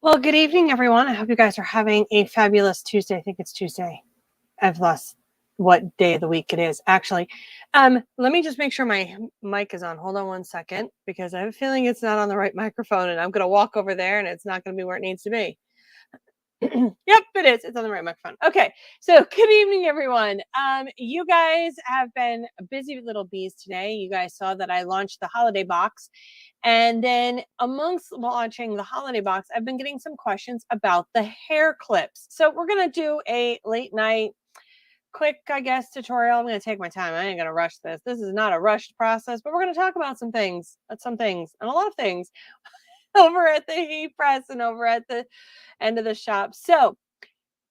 Well, good evening, everyone. I hope you guys are having a fabulous Tuesday. I think it's Tuesday. I've lost what day of the week it is, actually. Let me just make sure my mic is on. Hold on one second, because I have a feeling it's not on the right microphone, and I'm going to walk over there, and it's not going to be where it needs to be. Yep, it is. It's on the right microphone. Okay, so good evening, everyone. You guys have been busy little bees today. You guys saw that I launched the holiday box. And then amongst launching the holiday box, I've been getting some questions about the hair clips. So we're going to do a late night, quick, I guess, tutorial. I'm going to take my time. I ain't going to rush this. This is not a rushed process, but we're going to talk about some things, and a lot of things over at the Heat Press and over at the end of the shop. So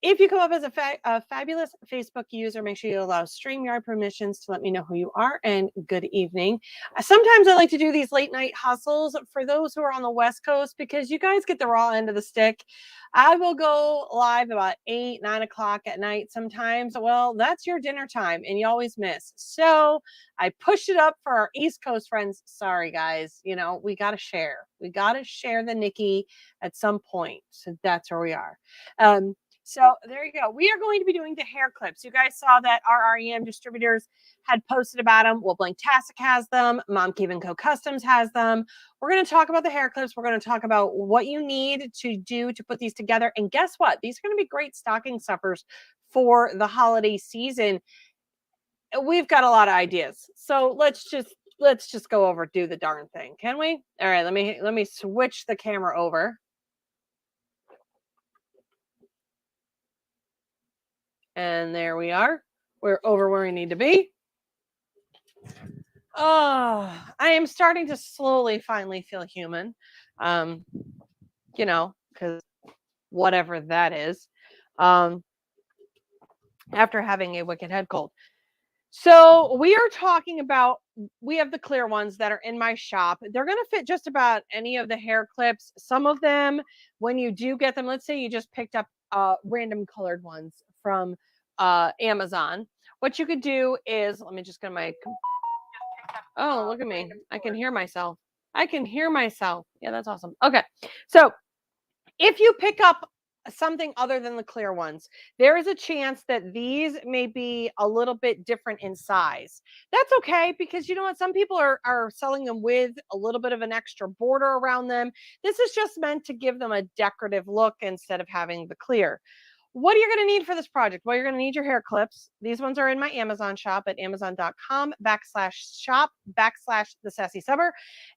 if you come up as a fabulous Facebook user, make sure you allow StreamYard permissions to let me know who you are, and good evening. Sometimes I like to do these late night hustles for those who are on the West Coast, because you guys get the raw end of the stick. I will go live about 8, 9 o'clock at night sometimes. Well, that's your dinner time and you always miss. So I pushed it up for our East Coast friends. Sorry, guys. We got to share. We got to share the Nikki at some point. So that's where we are. So there you go. We are going to be doing the hair clips. You guys saw that our REM distributors had posted about them. Well, Blanktastic has them. Mom Cave & Co. Customs has them. We're going to talk about the hair clips. We're going to talk about what you need to do to put these together. And guess what? These are going to be great stocking stuffers for the holiday season. We've got a lot of ideas. So let's just go over, do the darn thing. Can we? All right, let me switch the camera over. And there we are. We're over where we need to be. Oh, I am starting to slowly, finally feel human. Because whatever that is, after having a wicked head cold. So we are talking about, we have the clear ones that are in my shop. They're going to fit just about any of the hair clips. Some of them, when you do get them, let's say you just picked up random colored ones from Amazon. What you could do is, let me just get my, oh, look at me. I can hear myself. Yeah, that's awesome. Okay. So if you pick up something other than the clear ones, there is a chance that these may be a little bit different in size. That's okay, because you know what? Some people are selling them with a little bit of an extra border around them. This is just meant to give them a decorative look instead of having the clear. What are you going to need for this project? Well, you're going to need your hair clips. These ones are in my Amazon shop at amazon.com/shop/the Sassy Subber.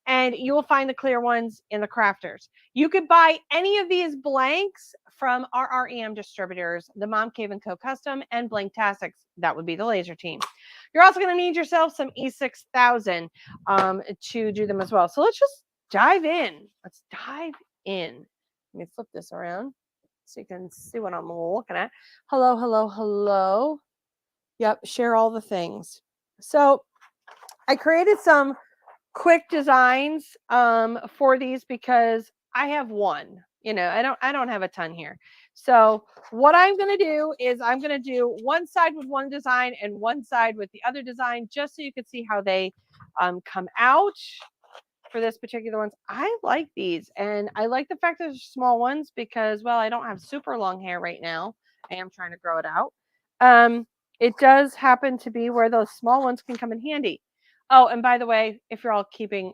And you will find the clear ones in the crafters. You could buy any of these blanks from our REM distributors, the Mom Cave & Co. Custom and Blanktastics. That would be the laser team. You're also going to need yourself some E6000 to do them as well. So let's just dive in. Let me flip this around so you can see what I'm looking at. Hello, hello, hello. Yep, share all the things. So I created some quick designs for these because I have one. I don't have a ton here. So what I'm going to do is I'm going to do one side with one design and one side with the other design, just so you can see how they come out. For this particular ones, I like these, and I like the fact that they're small ones because, well, I don't have super long hair right now. I am trying to grow it out. It does happen to be where those small ones can come in handy. Oh, and by the way, if you're all keeping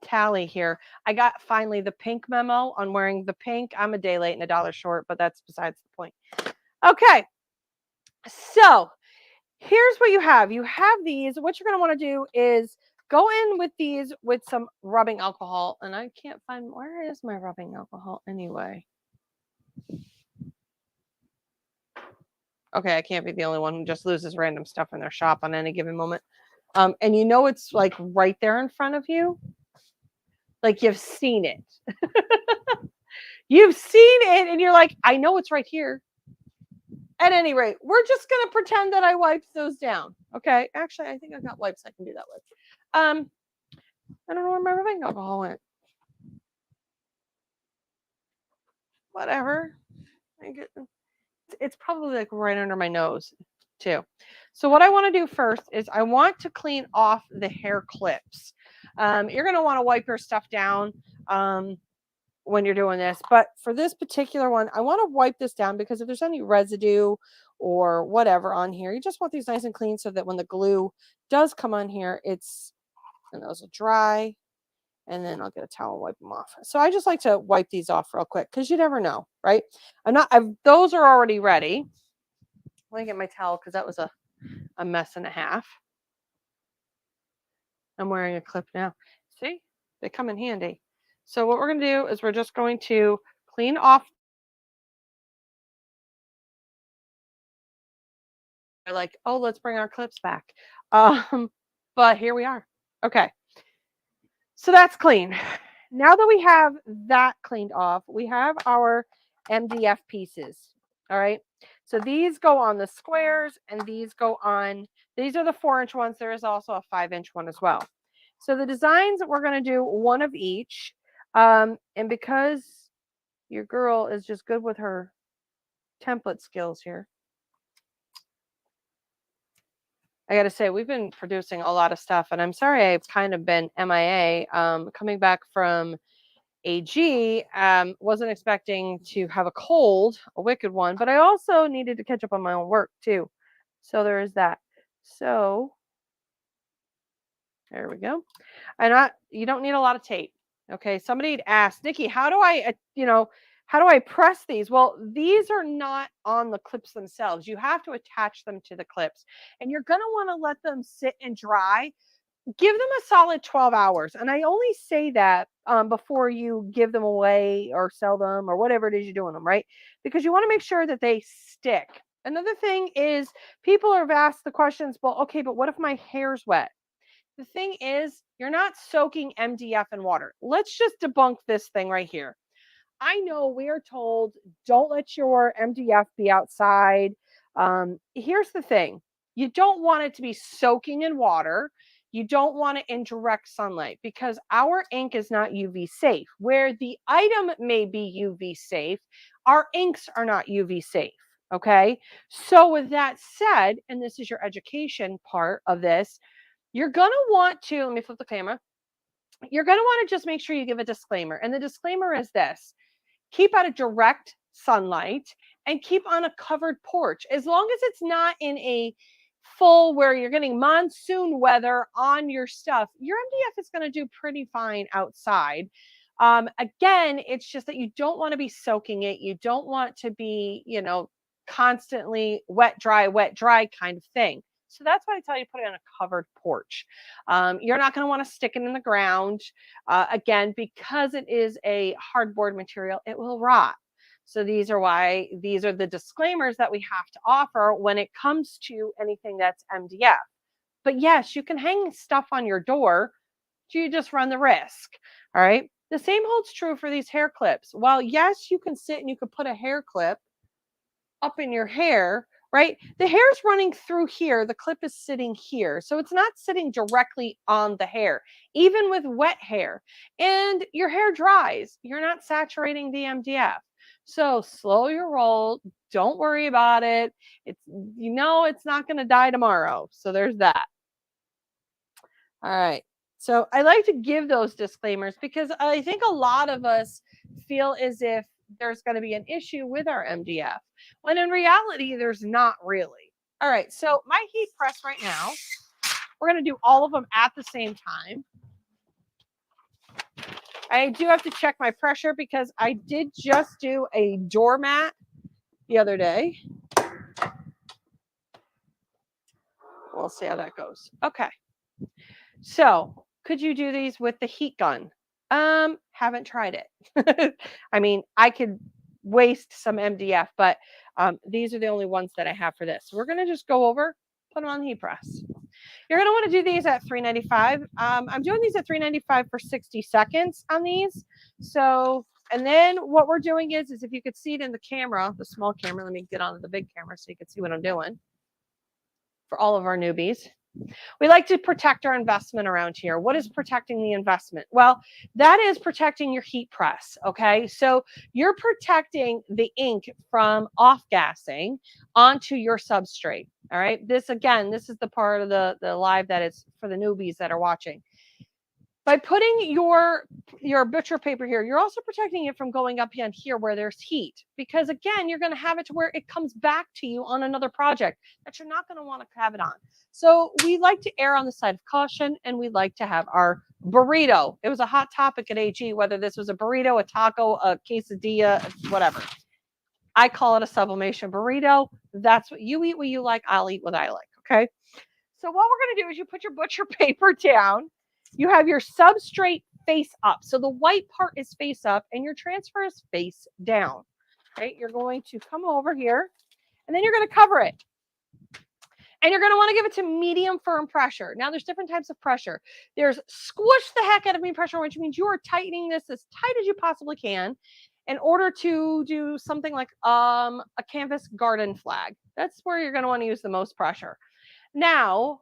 tally here, I got finally the pink memo on wearing the pink. I'm a day late and $1 short, but that's besides the point. Okay, so here's what you have. You have these. What you're going to want to do is go in with these with some rubbing alcohol. And I can't find, where is my rubbing alcohol anyway? Okay, I can't be the only one who just loses random stuff in their shop on any given moment. And it's like right there in front of you. Like you've seen it. You've seen it and you're like, I know it's right here. At any rate, we're just going to pretend that I wiped those down. Okay, actually, I think I got wipes I can do that with. I don't know where my rubbing alcohol went. Whatever. It's probably like right under my nose too. So what I want to do first is I want to clean off the hair clips. You're going to want to wipe your stuff down when you're doing this. But for this particular one, I want to wipe this down because if there's any residue or whatever on here, you just want these nice and clean so that when the glue does come on here, and those will dry. And then I'll get a towel and wipe them off. So I just like to wipe these off real quick because you never know, right? Those are already ready. Let me get my towel because that was a mess and a half. I'm wearing a clip now. See, they come in handy. So what we're going to do is we're just going to clean off. They're like, oh, let's bring our clips back. But here we are. Okay. So that's clean. Now that we have that cleaned off, we have our MDF pieces. All right. So these go on the squares and these are the 4-inch ones. There is also a 5-inch one as well. So the designs, we're going to do one of each. And because your girl is just good with her template skills here, I got to say, we've been producing a lot of stuff, and I'm sorry I've kind of been MIA. Coming back from AG, wasn't expecting to have a cold, a wicked one, but I also needed to catch up on my own work too. So there is that. So there we go. And you don't need a lot of tape. Okay. Somebody had asked, Nikki, how do I press these? Well, these are not on the clips themselves. You have to attach them to the clips, and you're going to want to let them sit and dry. Give them a solid 12 hours. And I only say that before you give them away or sell them or whatever it is you're doing them, right? Because you want to make sure that they stick. Another thing is people have asked the questions, well, okay, but what if my hair's wet? The thing is, you're not soaking MDF in water. Let's just debunk this thing right here. I know we are told don't let your MDF be outside. Here's the thing. You don't want it to be soaking in water. You don't want it in direct sunlight because our ink is not UV safe. Where the item may be UV safe, our inks are not UV safe. Okay. So with that said, and this is your education part of this, you're going to want to, let me flip the camera. You're going to want to just make sure you give a disclaimer. And the disclaimer is this: keep out of direct sunlight and keep on a covered porch. As long as it's not in a full where you're getting monsoon weather on your stuff, your MDF is going to do pretty fine outside. Again, it's just that you don't want to be soaking it. You don't want to be, constantly wet, dry kind of thing. So that's why I tell you put it on a covered porch. You're not going to want to stick it in the ground. Again, because it is a hardboard material, it will rot. So these are the disclaimers that we have to offer when it comes to anything that's MDF. But yes, you can hang stuff on your door. You just run the risk. All right. The same holds true for these hair clips. While yes, you can sit and you can put a hair clip up in your hair, right? The hair's running through here. The clip is sitting here. So it's not sitting directly on the hair, even with wet hair. And your hair dries. You're not saturating the MDF. So slow your roll. Don't worry about it. It's not going to die tomorrow. So there's that. All right. So I like to give those disclaimers because I think a lot of us feel as if there's going to be an issue with our MDF, when in reality, there's not really. All right. So my heat press right now, we're going to do all of them at the same time. I do have to check my pressure because I did just do a doormat the other day. We'll see how that goes. Okay. So could you do these with the heat gun? Haven't tried it. I mean, I could waste some MDF, but these are the only ones that I have for this. So we're going to just go over, put them on the heat press. You're going to want to do these at 395. I'm doing these at 395 for 60 seconds on these. So, and then what we're doing is if you could see it in the camera, the small camera, let me get onto the big camera so you can see what I'm doing for all of our newbies. We like to protect our investment around here. What is protecting the investment? Well, that is protecting your heat press, okay? So you're protecting the ink from off-gassing onto your substrate, all right? This is the part of the live that is for the newbies that are watching. By putting your butcher paper here, you're also protecting it from going up in here where there's heat, because again, you're going to have it to where it comes back to you on another project that you're not going to want to have it on. So we like to err on the side of caution, and we like to have our burrito. It was a hot topic at AG, whether this was a burrito, a taco, a quesadilla, whatever. I call it a sublimation burrito. That's what you eat, what you like. I'll eat what I like. Okay. So what we're going to do is you put your butcher paper down. You have your substrate face up. So the white part is face up and your transfer is face down. Okay. You're going to come over here and then you're going to cover it. And you're going to want to give it to medium firm pressure. Now, there's different types of pressure. There's squish the heck out of me pressure, which means you are tightening this as tight as you possibly can in order to do something like a canvas garden flag. That's where you're going to want to use the most pressure. Now,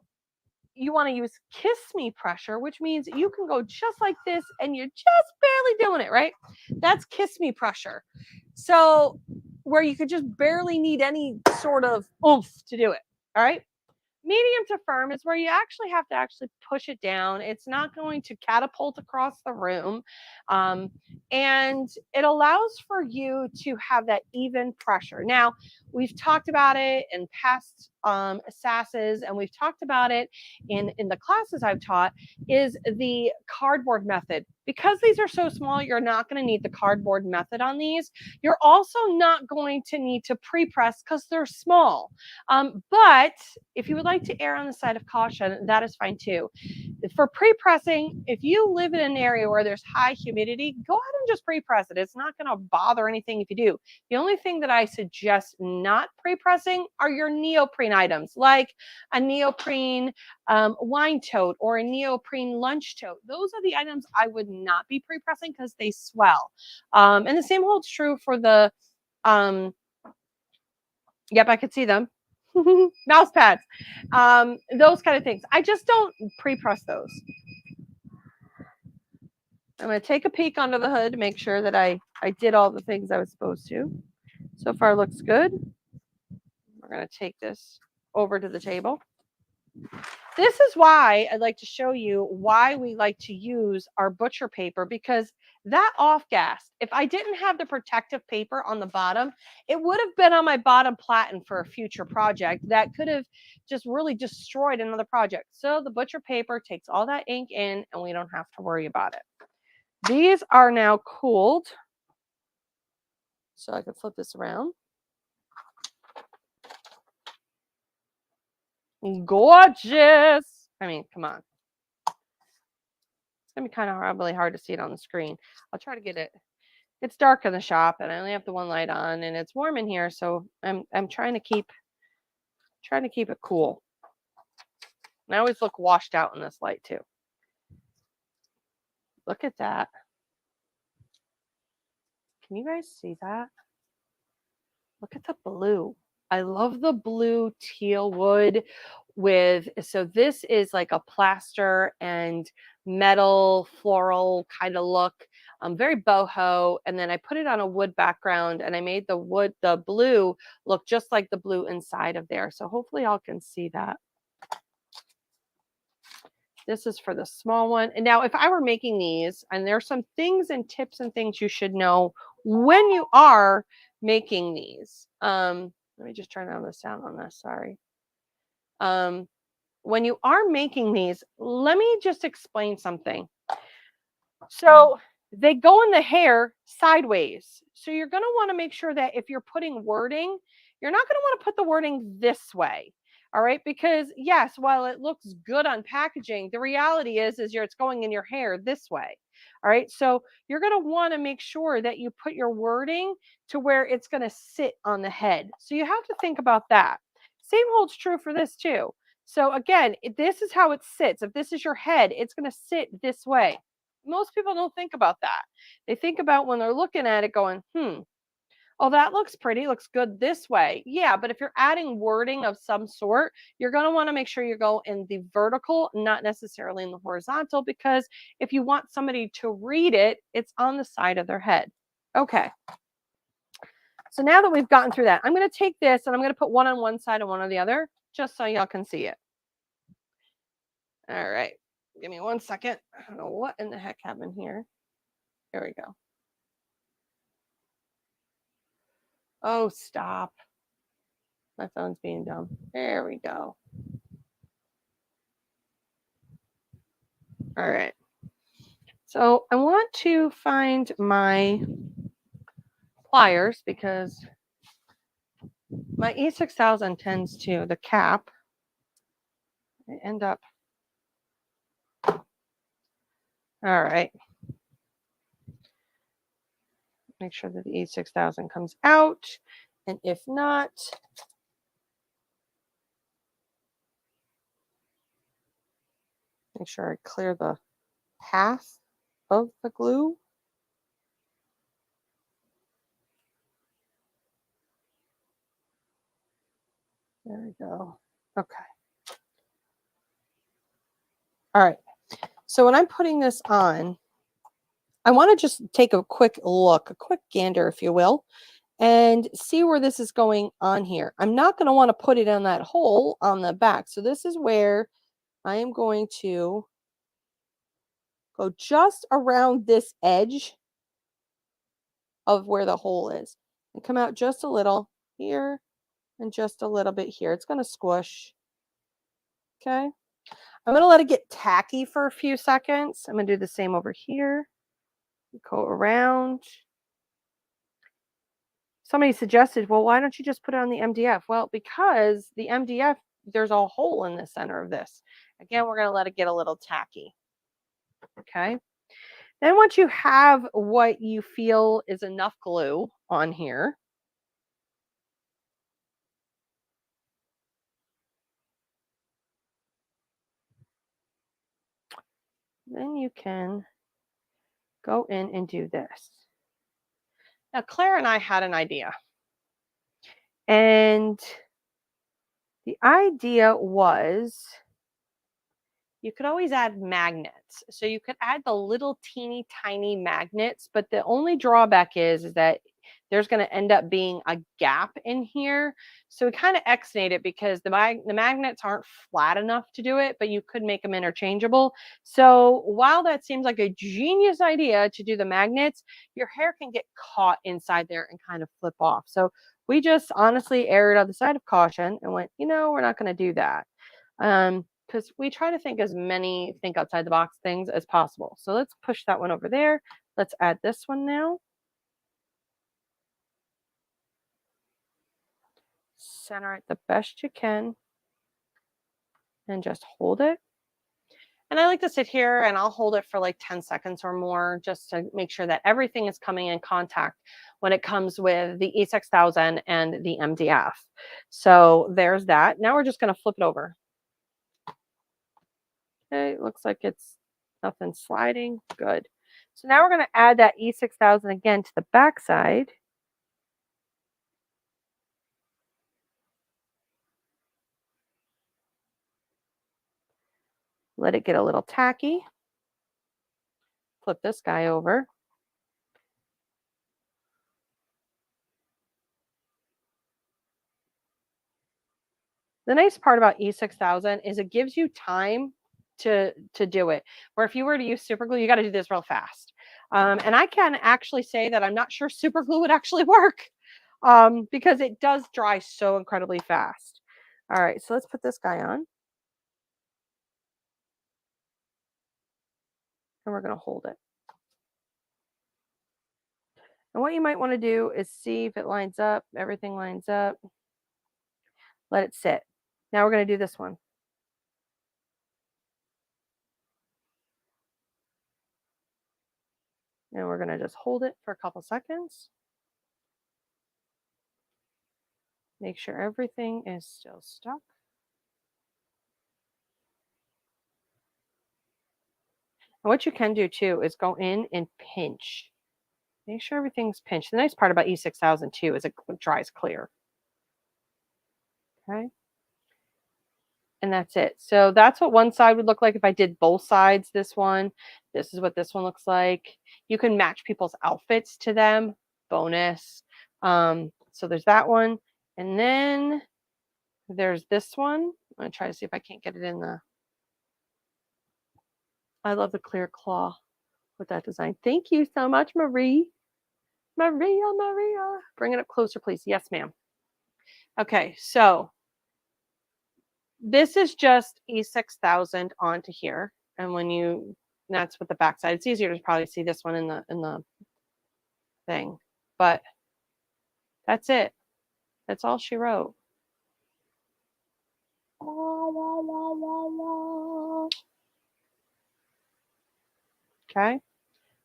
you want to use kiss me pressure, which means you can go just like this and you're just barely doing it, right? That's kiss me pressure. So where you could just barely need any sort of oomph to do it. All right. Medium to firm is where you actually have to push it down. It's not going to catapult across the room. And it allows for you to have that even pressure. Now, we've talked about it in past SASs, and we've talked about it in the classes I've taught, is the cardboard method. Because these are so small, you're not going to need the cardboard method on these. You're also not going to need to pre-press because they're small. But if you would like to err on the side of caution, that is fine too. For pre-pressing, if you live in an area where there's high humidity, go ahead and just pre-press it. It's not going to bother anything if you do. The only thing that I suggest not pre-pressing are your neoprene items, like a neoprene wine tote or a neoprene lunch tote. Those are the items I would not be pre-pressing because they swell. And the same holds true for the, yep, I could see them. Mouse pads, those kind of things. I just don't pre-press those. I'm going to take a peek under the hood to make sure that I did all the things I was supposed to. So far looks good. We're going to take this over to the table. This is why I'd like to show you why we like to use our butcher paper, because that off gas, if I didn't have the protective paper on the bottom, it would have been on my bottom platen for a future project that could have just really destroyed another project. So the butcher paper takes all that ink in and we don't have to worry about it. These are now cooled. So I can flip this around. Gorgeous. I mean, come on. It's going to be kind of really hard to see it on the screen. I'll try to get it. It's dark in the shop and I only have the one light on and it's warm in here. So I'm trying to keep it cool. And I always look washed out in this light too. Look at that. Can you guys see that? Look at the blue. I love the blue teal wood with, so this is like a plaster and metal floral kind of look, very boho. And then I put it on a wood background and I made the blue look just like the blue inside of there. So hopefully y'all can see that. This is for the small one. And now if I were making these, and there's some things and tips and things you should know when you are making these. Let me just turn on the sound on this, sorry. When you are making these, let me just explain something. So they go in the hair sideways. So you're going to want to make sure that if you're putting wording, you're not going to want to put the wording this way. All right, because yes, while it looks good on packaging, the reality is it's going in your hair this way. All right, so you're going to want to make sure that you put your wording to where it's going to sit on the head. So you have to think about that. Same holds true for this too. So again, this is how it sits. If this is your head, it's going to sit this way. Most people don't think about that. They think about when they're looking at it going, oh, that looks pretty, looks good this way. Yeah, but if you're adding wording of some sort, you're going to want to make sure you go in the vertical, not necessarily in the horizontal, because if you want somebody to read it, it's on the side of their head. Okay. So now that we've gotten through that, I'm going to take this and I'm going to put one on one side and one on the other, just so y'all can see it. All right. Give me 1 second. I don't know what in the heck happened here. There we go. Oh, stop. My phone's being dumb. There we go. All right. So I want to find my pliers because my E6000 tends to, the cap, I end up. All right. Make sure that the E6000 comes out. And if not, make sure I clear the path of the glue. There we go. Okay. All right. So when I'm putting this on, I want to just take a quick look, a quick gander, if you will, and see where this is going on here. I'm not going to want to put it in that hole on the back. So this is where I am going to go just around this edge of where the hole is and come out just a little here and just a little bit here. It's going to squish. Okay. I'm going to let it get tacky for a few seconds. I'm going to do the same over here. Go around. Somebody suggested, well, why don't you just put it on the MDF? Well, because the MDF, there's a hole in the center of this. Again, we're going to let it get a little tacky. Okay. Then once you have what you feel is enough glue on here, then you can go in and do this. Now, Claire and I had an idea. And the idea was you could always add magnets. So you could add the little teeny tiny magnets, but the only drawback is that there's going to end up being a gap in here. So we kind of exnate it because the magnets aren't flat enough to do it, but you could make them interchangeable. So while that seems like a genius idea to do the magnets, your hair can get caught inside there and kind of flip off. So we just honestly erred on the side of caution and went, we're not going to do that. Because we try to think as many think outside the box things as possible. So let's push that one over there. Let's add this one now. Center it the best you can and just hold it. And I like to sit here and I'll hold it for like 10 seconds or more just to make sure that everything is coming in contact when it comes with the E6000 and the MDF. So there's that. Now we're just going to flip it over. Okay, it looks like it's nothing sliding. Good. So now we're going to add that E6000 again to the back side. Let it get a little tacky. Flip this guy over. The nice part about E6000 is it gives you time to do it. Where if you were to use super glue, you got to do this real fast. And I can actually say that I'm not sure super glue would actually work because it does dry so incredibly fast. All right, so let's put this guy on. And we're going to hold it. And what you might want to do is see if it lines up, everything lines up. Let it sit. Now we're going to do this one. And we're going to just hold it for a couple seconds. Make sure everything is still stuck. And what you can do too is go in and pinch. Make sure everything's pinched. The nice part about E6000 too is it dries clear. Okay. And that's it. So that's what one side would look like if I did both sides. This one, this is what this one looks like. You can match people's outfits to them. Bonus. So there's that one. And then there's this one. I'm going to try to see if I can't get it in the. I love the clear claw with that design. Thank you so much, Marie. Maria. Bring it up closer, please. Yes, ma'am. Okay, so this is just E6000 onto here. And when you, that's what the back side, it's easier to probably see this one in the thing, but that's it. That's all she wrote. Okay,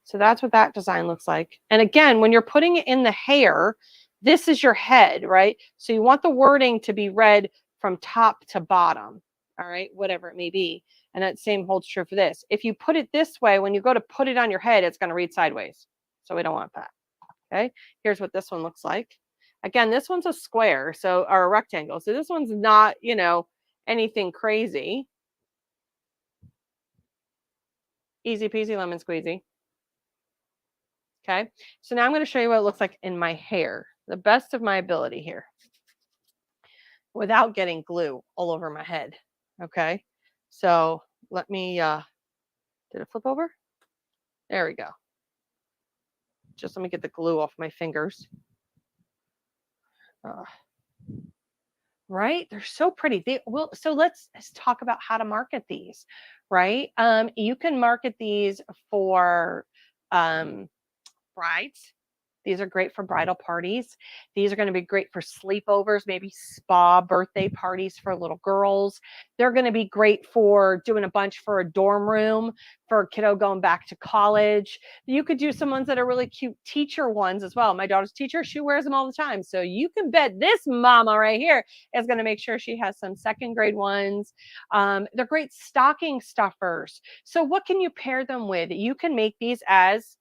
so that's what that design looks like. And again, when you're putting it in the hair, this is your head, right? So you want the wording to be read from top to bottom, all right, whatever it may be. And that same holds true for this. If you put it this way, when you go to put it on your head, it's going to read sideways. So we don't want that. Okay, here's what this one looks like. Again, this one's a square, so or a rectangle. So this one's not, you know, anything crazy. Easy peasy lemon squeezy. Okay, so now I'm going to show you what it looks like in my hair, the best of my ability here, without getting glue all over my head. Okay, so let me, did it flip over? There we go. Just let me get the glue off my fingers. Right? They're so pretty. So let's talk about how to market these, right? You can market these for brides. These are great for bridal parties. These are going to be great for sleepovers, maybe spa birthday parties for little girls. They're going to be great for doing a bunch for a dorm room, for a kiddo going back to college. You could do some ones that are really cute teacher ones as well. My daughter's teacher, she wears them all the time. So you can bet this mama right here is going to make sure she has some second grade ones. They're great stocking stuffers. So what can you pair them with? You can make these as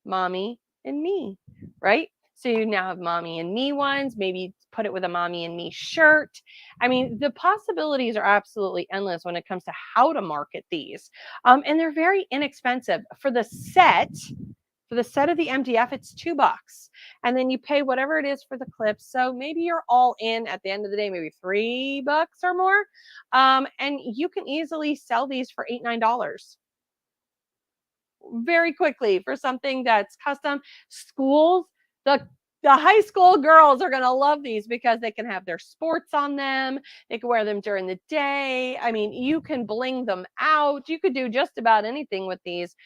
mommy and me, right? So you now have mommy and me ones, maybe put it with a mommy and me shirt. I mean, the possibilities are absolutely endless when it comes to how to market these. And they're very inexpensive. For the set of the MDF, it's $2. And then you pay whatever it is for the clips. So maybe you're all in at the end of the day, maybe $3 or more. And you can easily sell these for $8, $9 very quickly for something that's custom. Schools, the high school girls are going to love these because they can have their sports on them. They can wear them during the day. I mean, you can bling them out. You could do just about anything with these.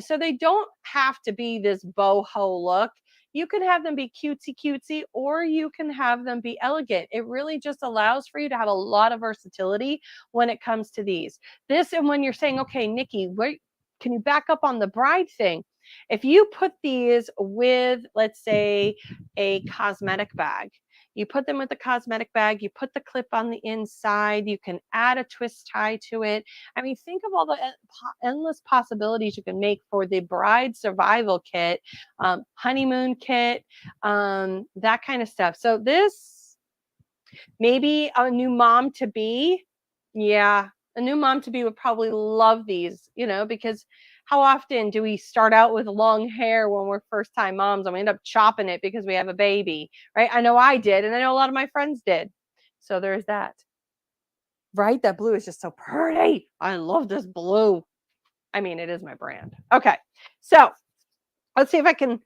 So they don't have to be this boho look. You can have them be cutesy, or you can have them be elegant. It really just allows for you to have a lot of versatility when it comes to these. This, and when you're saying, okay, Nikki, where can you back up on the bride thing? If you put these with, let's say, a cosmetic bag, you put them with the cosmetic bag, you put the clip on the inside, you can add a twist tie to it. I mean, think of all the endless possibilities you can make for the bride survival kit, honeymoon kit, that kind of stuff. So this, maybe a new mom to be, yeah, a new mom to be would probably love these, you know, because how often do we start out with long hair when we're first time moms and we end up chopping it because we have a baby, right? I know I did, and I know a lot of my friends did. So there's that. Right? That blue is just so pretty. I love this blue. I mean, it is my brand. Okay. So let's see if I can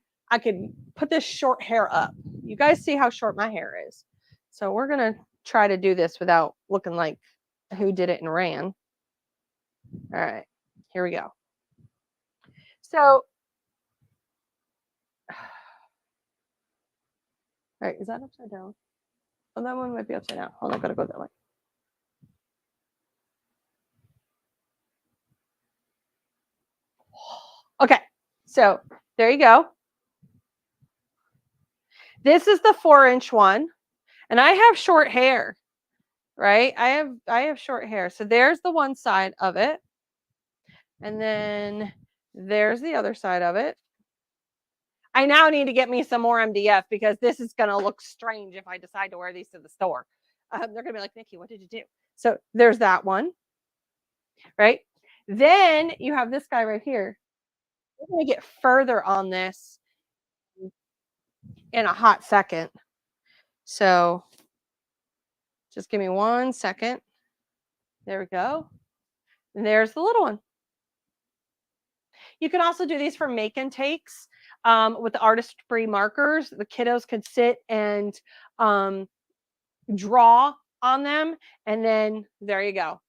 put this short hair up. You guys see how short my hair is. So we're going to try to do this without looking like who did it and ran. All right, here we go. So, all right, is that upside down? Oh, that one might be upside down. Hold on, I gotta go that way. Okay, so there you go. This is the 4-inch one, and I have short hair, right? I have short hair. So there's the one side of it, and then there's the other side of it. I now need to get me some more MDF because this is going to look strange if I decide to wear these to the store. They're going to be like, Nikki, what did you do? So there's that one, right? Then you have this guy right here. We're going to get further on this in a hot second. So just give me 1 second. There we go. And there's the little one. You can also do these for make and takes with the artistry markers. The kiddos could sit and draw on them, and then there you go.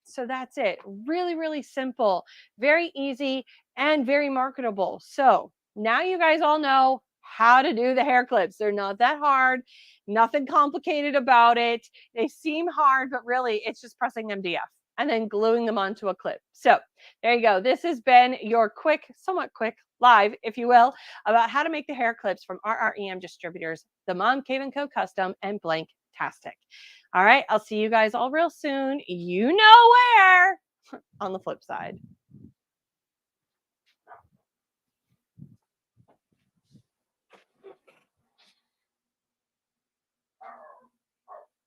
So that's it. Really, really simple, very easy, and very marketable. So now you guys all know how to do the hair clips. They're not that hard, nothing complicated about it. They seem hard, but really it's just pressing MDF and then gluing them onto a clip. So there you go. This has been your quick, somewhat quick live, if you will, about how to make the hair clips from RREM Distributors, the Mom Cave & Co. Custom, and Blanktastic. All right, I'll see you guys all real soon. You know where on the flip side.